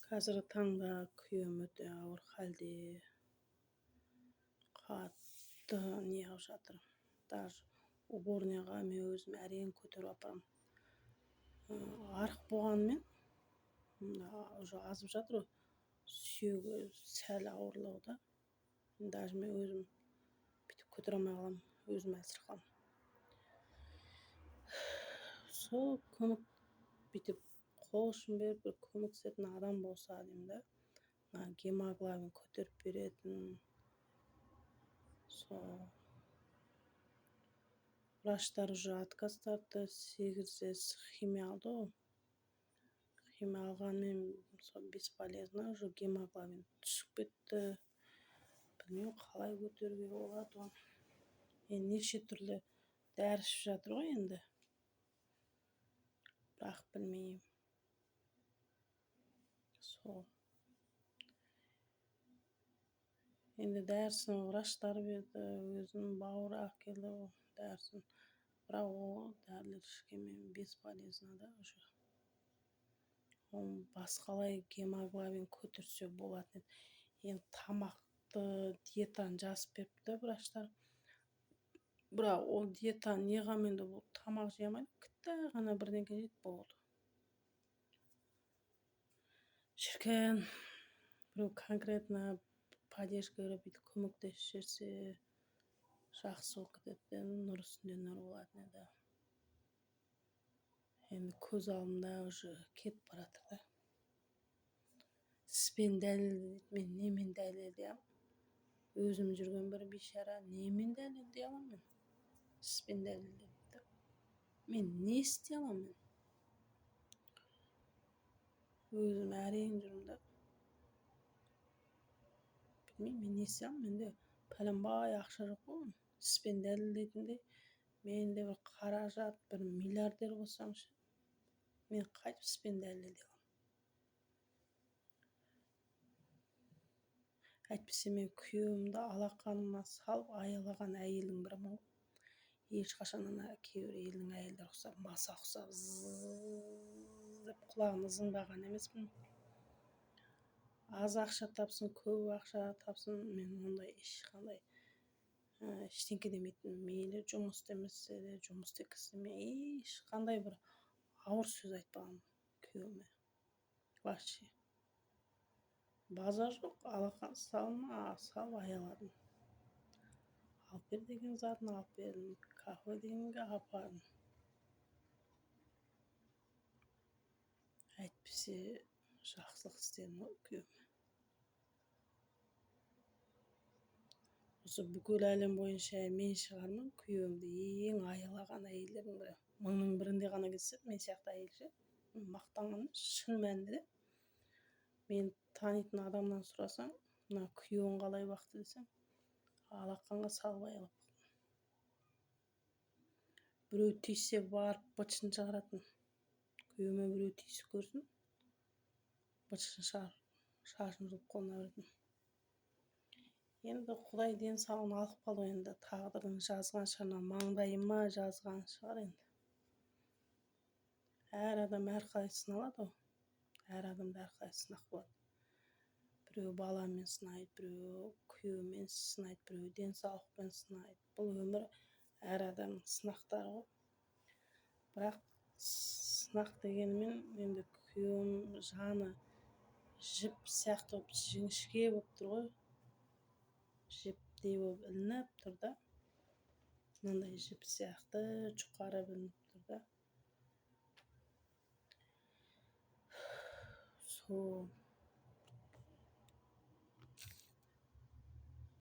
Қазіргі таңда күйеуім өте ауыр халде, қатты неғып жатыр. Даже уборныйға мен өзім әрең көтеріп апарамын. Арық болғанымен уже азып жатыр, сүйегі сәл ауырлауда. Даже мен өзім бүйтіп көтере алмай қаламын, өзім әлсіреп қаламын. Сол көмек бүйтіп қол ұшын беріп бір көмектесетін адам болса деймін да. Гемоглобин көтеріп беретін. Сол врачтар уже отказ тартты, 8S химия алды ғой. Химия алғанмен сол бесполезно, уже гемоглобин түсіп кетті. Білмеймін қалай көтеруге болады оны. Енді неше түрлі дәрі ішіп жатыр ғой енді. Бірақ білмеймін. Сол. Енді дәрісін врачтар берді, өзінің бауыры әкелді дәрісін. Бірақ ол дәрілер ішкенмен бесполезно да уже. Басқалай гемоглобин көтерсе болатын еді. Енді тамақты, диетаны жазып беріпті врачтар. Бірақ ол диетаны неғымен де бұл тамақ жей алмайды, кітті ғана бірдеңке жейді болды. Шіркін, біреу конкретно поддержка беріп бүйтіп көмектесіп жіберсе жақсы болып кетеді, нұр үстінде нұр болатын еді. Енді көз алдымда уже кетіп баратыр да. Іспен дәлелдейді, мен немен дәлелдей аламын? Өзім жүрген бір бейшара, немен дәлелдей аламын мен? Іспен дәлелдейді. Мен не істей аламын мен? Өзім әрең жүрмін да. Білмеймін, мен не істей аламын? Менде пәленбай ақша жоқ қой. Іспен дәлелдейтіндей. Менде бір қаражат, бір миллиардер болсам ше, мен қайтіп іспен дәлелдей аламын? Әйтпесе мен күйеуімді алақаныма салып аялаған әйелдің бірімін ғой. Ешқашан кейбір елдің әйелдері ұқсап, маса ұқсап, деп құлағын ызыңдаған емеспін. Аз ақша тапсын, көп ақша тапсын, мен ондай ешқандай ештеңке демейтін. Мейлі жұмыс істемесе де, жұмыс істегісі, мен ешқандай бір ауыр сөз айтпағанмын күйеуіме. Вообще. Базар жоқ, алақан салып аяладым. Алып бер деген затын алып бердім, кафе дегенге апардым. Әйтпесе жақсылық істедім ғой күйеуіме. Осы бүкіл әлем бойынша мен шығармын күйеуімді ең аялаған әйелдердің бірі. 1000-ның бірінде ғана кездеседі мен сияқты әйел ше. Мақтанғаным шын мәнінде. Мен танитын адамнан сұрасаң, мына күйеуің қалай бақты десең, алақанға салып аялап. Біреу тиіссе барып бытшын шығаратын. Күйеуіме біреу тиісіп көрсін, бытшын шығарып, шашын жұлып қолына беретін. Енді Құдай денсаулығын алып қалды, енді тағдырдың жазған шығар, маңдайыма жазған шығар енді. Әр адам әрқалай сыналады ғой. Әр адамда әрқалай сынақ болады. Біреу баламен сынайды, біреу күйеуімен сынайды, біреу денсаулықпен сынайды. Бұл өмір әр адамның сынақтары ғой. Бірақ сынақ дегенімен енді күйеуім жаны жіп сияқты болып жіңішке болып тұр ғой. Жіптей болып ілініп тұр да. Мынандай жіп сияқты жұқары білініп тұр да. Сол